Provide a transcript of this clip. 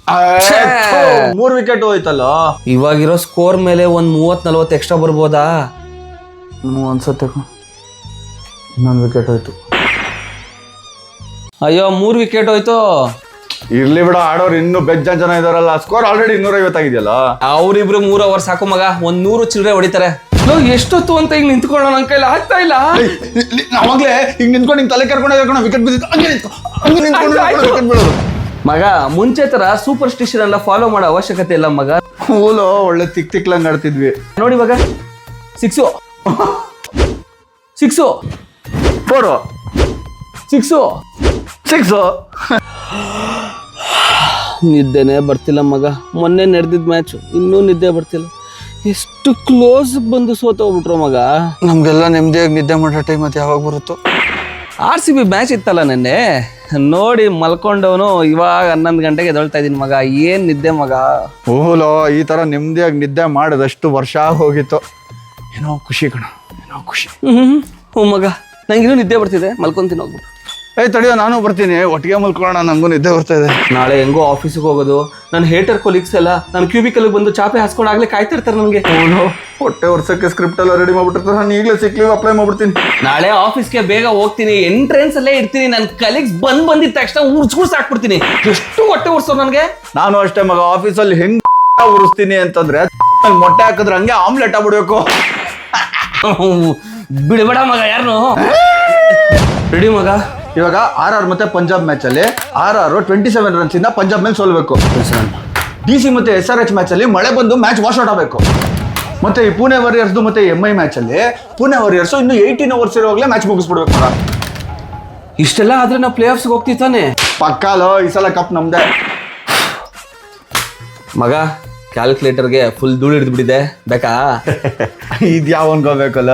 3 wicket ಹೋಯ್ತಲ್ಲ. ಇವಾಗಿರೋ score ಮೇಲೆ ಒಂದ್ 30-40 ಎಕ್ಸ್ಟ್ರಾ ಬರ್ಬೋದಾ? ಅನ್ಸತ್ತೆ. ಇನ್ನೊಂದು ವಿಕೆಟ್ ಹೋಯ್ತು. ಅಯ್ಯೋ 3 ವಿಕೆಟ್ ಹೋಯ್ತು. ಇರ್ಲಿ ಬಿಡ, ಆಡೋರು ಇನ್ನು ಬೆಜ್ಜ ಜನ ಇದಾರಲ್ಲ. ಸ್ಕೋರ್ ಆಲ್ರೆಡಿ 250 ಆಗಿದೆಯಲ್ಲ. ಅವ್ರಿಬ್ರು 3 ಓವರ್ ಸಾಕು ಮಗ, 100 ಚಿಲ್ಲರೆ ಹೊಡಿತಾರೆ. ಎಷ್ಟೊತ್ತು ಅಂತ ಈಗ ನಿಂತ್ಕೊಳ್ಳೋ ನನ್ ಕೈಲಿ ಆಗ್ತಾ ಇಲ್ಲ. ಅವಾಗ್ಲೇ ಈಗ ನಿಂತ್ಕೊಂಡು ನಿಂಗೆ ತಲೆ ಕರ್ಕೊಂಡು ವಿಕೆಟ್ ಬಿದ್ದಿತ್ತು. ವಿಕೆಟ್ ಬೀಳೋದು ಮಗ. ಮುಂಚೆ ತರ ಸೂಪರ್ ಸ್ಟಿಷನ್ ಎಲ್ಲ ಫಾಲೋ ಮಾಡೋ ಅವಶ್ಯಕತೆ ಇಲ್ಲ ಮಗ. ಫೂಲು ಒಳ್ಳೆ ತಿಕ್ಲಂಗ್ ಆಡ್ತಿದ್ವಿ ನೋಡಿ ಮಗ. 6 4 6 ನಿದ್ದೆನೆ ಬರ್ತಿಲ್ಲ ಮಗ. ಮೊನ್ನೆ ನಡೆದಿದ್ದ ಮ್ಯಾಚ್ ಇನ್ನೂ ನಿದ್ದೆ ಬರ್ತಿಲ್ಲ. ಎಷ್ಟು ಕ್ಲೋಸ್ ಬಂದು ಸೋತೋಗ್ಬಿಟ್ರು ಮಗ. ನಮ್ಗೆಲ್ಲ ನೆಮ್ಮದಿಯಾಗಿ ನಿದ್ದೆ ಮಾಡೋ ಟೈಮ್ ಮತ್ತೆ ಯಾವಾಗ ಬರುತ್ತೋ. RCB ಮ್ಯಾಚ್ ಇತ್ತಲ್ಲ ನೆನ್ನೆ, ನೋಡಿ ಮಲ್ಕೊಂಡವನು ಇವಾಗ 11 ಗಂಟೆಗೆ ಎದ್ದೇಳ್ತಾ ಇದೀನಿ ಮಗ. ಏನ್ ನಿದ್ದೆ ಮಗ. ಓಲೋ, ಈ ತರ ನೆಮ್ಮದಿಯಾಗಿ ನಿದ್ದೆ ಮಾಡಿದಷ್ಟು ವರ್ಷ ಹೋಗಿತ್ತು. ಏನೋ ಖುಷಿ ಕಣ, ಏನೋ ಖುಷಿ. ಹ್ಞೂ ಮಗ, ನಂಗಿನ್ನೂ ನಿದ್ದೆ ಬರ್ತಿದೆ, ಮಲ್ಕೊಂತೀನಿ ಹೋಗ್ಬಿಟ್ಟು. ತಡಿಯೋ, ನಾನು ಬರ್ತೀನಿ, ಒಟ್ಟಿಗೆ ಮಲ್ಕೊಳ್ಳೋಣ. ನಂಗೂ ನಿದ್ದೆ ಬರ್ತಾ ಇದೆ. ನಾಳೆ ಹೆಂಗೋ ಆಫೀಸಿಗೆ ಹೋಗೋದು. ನನ್ನ ಹೇಟರ್ ಕೊಲೀಗ್ಸ್ ಎಲ್ಲ ನನ್ನ ಕ್ಯೂಬಿಕಲ್ ಬಂದು ಚಾಪೆ ಹಾಸ್ಕೊಂಡು ಆಗ್ಲೇ ಕಾಯ್ತಾ ಇರ್ತಾರೆ ನನಗೆ. ಹೊಟ್ಟೆ ವರ್ಷಕ್ಕೆ ಸ್ಕ್ರಿಪ್ಟ್ ಎಲ್ಲ ರೆಡಿ ಮಾಡ್ಬಿಟ್ಟಿರ್ತಾರೆ. ನಾನು ಈಗಲೇ ಸಿಕ್ ಲೀವ್ ಅಪ್ಲೈ ಮಾಡ್ಬಿಡ್ತೀನಿ. ನಾಳೆ ಆಫೀಸ್ಗೆ ಬೇಗ ಹೋಗ್ತೀನಿ, ಎಂಟ್ರೆನ್ಸ್ ಅಲ್ಲೇ ಇರ್ತೀನಿ. ನನ್ನ ಕಲೀಗ್ಸ್ ಬಂದಿದ್ದ ತಕ್ಷಣ ಉರ್ಸ್ಗುಡ್ಸ್ ಹಾಕ್ಬಿಡ್ತೀನಿ. ಎಷ್ಟು ಹೊಟ್ಟೆ ಉರ್ಸೋರು ನನಗೆ. ನಾನು ಅಷ್ಟೇ ಮಗ, ಆಫೀಸಲ್ಲಿ ಹೆಂಗ್ ಉರಿಸ್ತೀನಿ ಅಂತಂದ್ರೆ ಮೊಟ್ಟೆ ಹಾಕಿದ್ರೆ ಹಂಗೆ ಆಮ್ಲೆಟ್ ಆಗ್ಬಿಡ್ಬೇಕು. ಬಿಡಬೇಡ ಮಗ ಯಾರನು. ರೆಡಿ ಮಗ. ಇವಾಗ RR ಮತ್ತೆ ಪಂಜಾಬ್ ಮ್ಯಾಚ್ ಅಲ್ಲಿ RR 27 ರನ್ಸ್ ಇಂದ ಪಂಜಾಬ್ ಮೇಲೆ ಸೋಲ್ಬೇಕು. DC ಮತ್ತೆ SRH ಮ್ಯಾಚ್ ಅಲ್ಲಿ ಮಳೆ ಬಂದು ಮ್ಯಾಚ್ ವಾಶ್ ಔಟ್ ಆಗಬೇಕು. ಮತ್ತೆ ಈ ಪುಣೆ ವಾರಿಯರ್ಸ್ ಮತ್ತೆ MI ಮ್ಯಾಚ್ ಅಲ್ಲಿ ಪುಣೆ ವಾರಿಯರ್ಸ್ ಇನ್ನು 18 ಓವರ್ಸ್ ಇರುವಾಗಲೇ ಮ್ಯಾಚ್ ಮುಗಿಸ್ಬಿಡ್ಬೇಕು. ಇಷ್ಟೆಲ್ಲ ಆದ್ರೆ ನಾವು ಪ್ಲೇ ಆಫ್ಸ್ಗೆ ಹೋಗ್ತೀವಿ ತಾನೆ? ಪಕ್ಕಾಲೋ, ಈ ಸಲ ಕಪ್ ನಮ್ದೆ ಮಗ. ಕ್ಯಾಲ್ಕುಲೇಟರ್ಗೆ ಫುಲ್ ಧೂಳು ಹಿಡಿದು ಬಿಟ್ಟಿದೆ, ಬೇಕಾ? ಇದ್ಯಾವನ್ಕೋಬೇಕಲ್ಲ.